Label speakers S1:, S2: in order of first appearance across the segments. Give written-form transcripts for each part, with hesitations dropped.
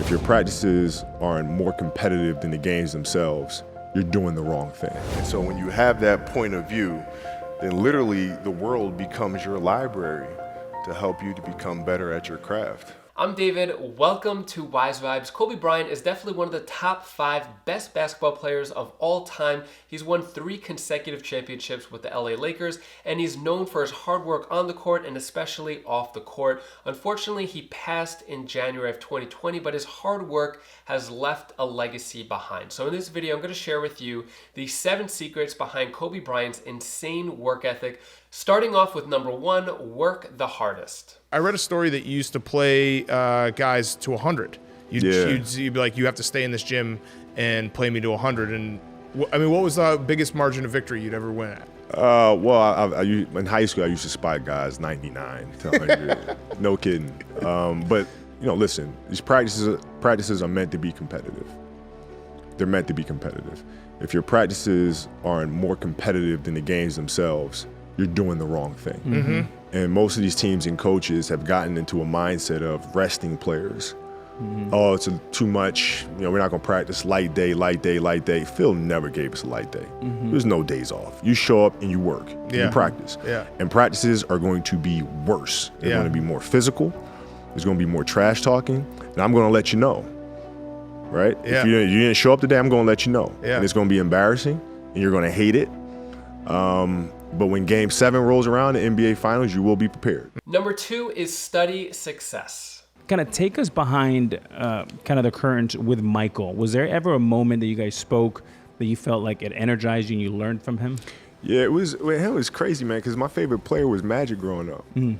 S1: If your practices aren't more competitive than the games themselves, you're doing the wrong thing. And so when you have that point of view, then literally the world becomes your library to help you to become better at your craft.
S2: I'm David. Welcome to Wise Vibes. Kobe Bryant is definitely one of the top 5 best basketball players of all time. He's won 3 consecutive championships with the LA Lakers, and he's known for his hard work on the court and especially off the court. Unfortunately, he passed in January of 2020, but his hard work has left a legacy behind. So in this video, I'm going to share with you the 7 secrets behind Kobe Bryant's insane work ethic. Starting off with number 1, work the hardest.
S3: I read a story that you used to play guys to 100. You'd be like, you have to stay in this gym and play me to 100. And I mean, what was the biggest margin of victory you'd ever win at?
S1: In high school, I used to spot guys 99 to 100. No kidding. But listen, these practices are meant to be competitive. They're meant to be competitive. If your practices aren't more competitive than the games themselves, you're doing the wrong thing.
S3: Mm-hmm.
S1: And most of these teams and coaches have gotten into a mindset of resting players. Mm-hmm. Oh, it's too much. We're not going to practice light day. Phil never gave us a light day.
S3: Mm-hmm.
S1: There's no days off. You show up and you work.
S3: Yeah.
S1: You practice.
S3: Yeah.
S1: And practices are going to be worse. They're going to be more physical. There's going to be more trash talking. And I'm going to let you know. Right?
S3: Yeah.
S1: If you didn't show up today, I'm going to let you know.
S3: Yeah.
S1: And it's going to be embarrassing. And you're going to hate it. But when Game 7 rolls around in NBA Finals, you will be prepared.
S2: Number 2 is study success.
S4: Kind of take us behind kind of the current with Michael. Was there ever a moment that you guys spoke that you felt like it energized you and you learned from him?
S1: Yeah, it was crazy, man, because my favorite player was Magic growing up. Mm.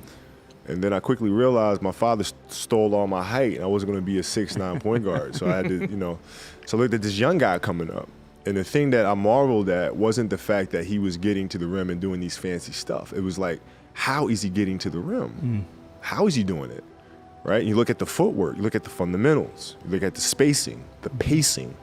S1: And then I quickly realized my father stole all my height, and I wasn't going to be a 6'9" point guard. So I had to, so I looked at this young guy coming up. And the thing that I marveled at wasn't the fact that he was getting to the rim and doing these fancy stuff. It was like, how is he getting to the rim? Mm. How is he doing it? Right? And you look at the footwork, you look at the fundamentals, you look at the spacing, the pacing,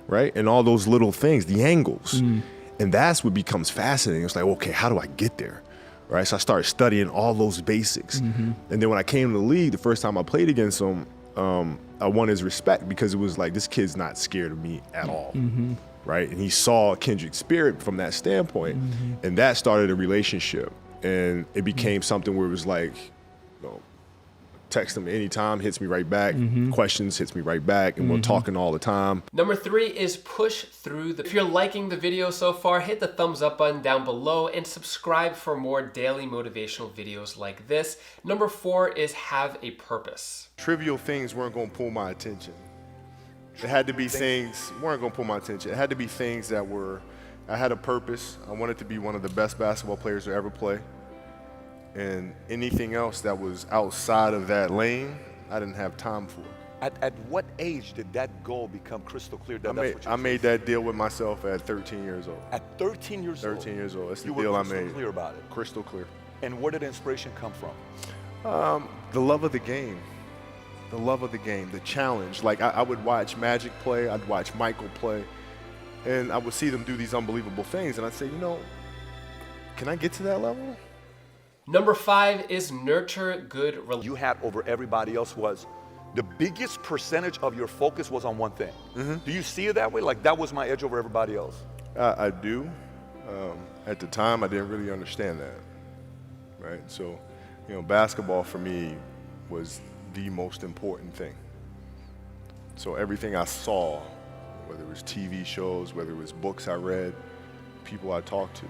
S1: right? And all those little things, the angles. Mm. And that's what becomes fascinating. It's like, okay, how do I get there? Right? So I started studying all those basics. Mm-hmm. And then when I came to the league, the first time I played against him, I won his respect because it was like, this kid's not scared of me at all. Mm-hmm. Right? And he saw a kindred spirit from that standpoint. Mm-hmm. And that started a relationship. And it became something where it was like, text him anytime, hits me right back. Mm-hmm. Questions, hits me right back. And we're talking all the time.
S2: Number 3 is push through. If you're liking the video so far, hit the thumbs up button down below and subscribe for more daily motivational videos like this. Number 4 is have a purpose.
S1: Trivial things weren't going to pull my attention. It had to be things, weren't going to pull my attention. It had to be things that I had a purpose. I wanted to be one of the best basketball players to ever play. And anything else that was outside of that lane, I didn't have time for.
S5: At what age did that goal become crystal clear?
S1: I made that deal with myself at 13 years old.
S5: At 13 years old?
S1: 13 years old. That's the
S5: you
S1: deal
S5: were
S1: I made.
S5: crystal clear about it?
S1: Crystal clear.
S5: And where did inspiration come from?
S1: The love of the game. The love of the game, the challenge. Like I would watch Magic play, I'd watch Michael play, and I would see them do these unbelievable things, and I'd say, can I get to that level?
S2: Number 5 is nurture good relationships.
S5: You had over everybody else was the biggest percentage of your focus was on one thing. Mm-hmm. Do you see it that way? Like that was my edge over everybody else?
S1: I do. At the time, I didn't really understand that, right? So, basketball for me was the most important thing. So everything I saw, whether it was TV shows, whether it was books I read, people I talked to,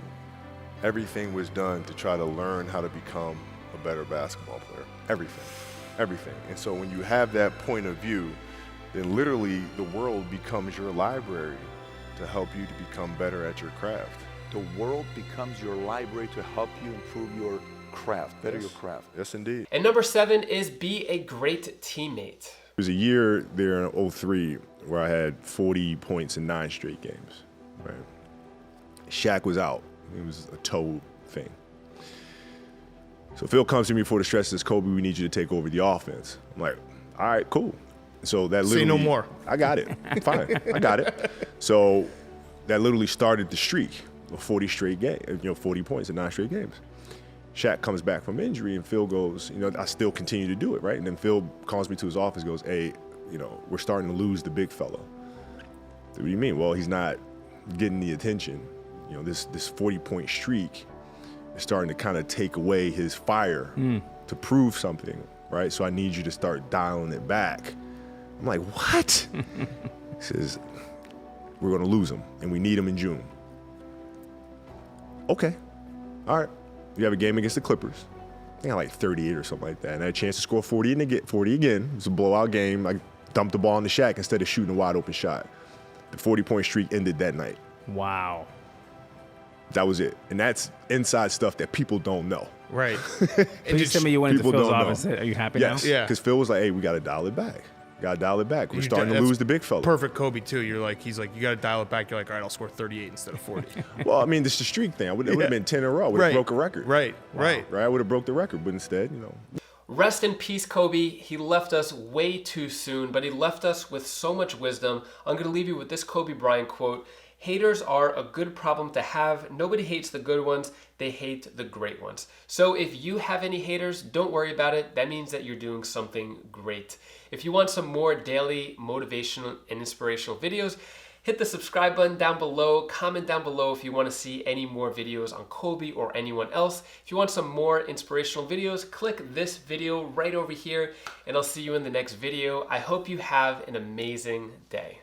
S1: everything was done to try to learn how to become a better basketball player. Everything. And so when you have that point of view, then literally the world becomes your library to help you to become better at your craft.
S5: The world becomes your library to help you improve your craft, better your craft.
S1: Yes, indeed.
S2: And number 7 is be a great teammate.
S1: There was a year there in 2003 where I had 40 points in 9 straight games. Right? Shaq was out. It was a toe thing. So Phil comes to me before the stretch, says, Kobe, we need you to take over the offense. I'm like, all right, cool. So that literally—
S3: Say no more.
S1: I got it. Fine. I got it. So that literally started the streak of 40 straight games, 40 points in 9 straight games. Shaq comes back from injury and Phil goes, I still continue to do it, right? And then Phil calls me to his office, goes, hey, we're starting to lose the big fella. What do you mean? Well, he's not getting the attention. This 40-point streak is starting to kind of take away his fire to prove something, right? So I need you to start dialing it back. I'm like, what? He says, we're going to lose him, and we need him in June. Okay. All right. You have a game against the Clippers. I think I like 38 or something like that. And I had a chance to score 40 and get 40 again. It was a blowout game. I dumped the ball in the shack instead of shooting a wide open shot. The 40-point streak ended that night.
S4: Wow.
S1: That was it. And that's inside stuff that people don't know.
S3: Right.
S4: Please tell me you went into
S1: people
S4: Phil's
S1: don't
S4: office
S1: know.
S4: and said, are you happy
S1: Yes.
S4: now?
S3: Yeah.
S1: Because Phil was like, hey, we got to dial it back. We're starting to
S3: that's
S1: lose the big fella.
S3: Perfect Kobe, too. He's like, you got to dial it back. You're like, all right, I'll score 38 instead of 40.
S1: Well, I mean, this is the streak thing. It would have been 10 in a row. I would have broke a record.
S3: Right.
S1: Right. I would have broke the record. But instead,
S2: Rest in peace, Kobe. He left us way too soon, but he left us with so much wisdom. I'm going to leave you with this Kobe Bryant quote. Haters are a good problem to have. Nobody hates the good ones. They hate the great ones. So if you have any haters, don't worry about it. That means that you're doing something great. If you want some more daily motivational and inspirational videos, hit the subscribe button down below. Comment down below if you want to see any more videos on Kobe or anyone else. If you want some more inspirational videos, click this video right over here, and I'll see you in the next video. I hope you have an amazing day.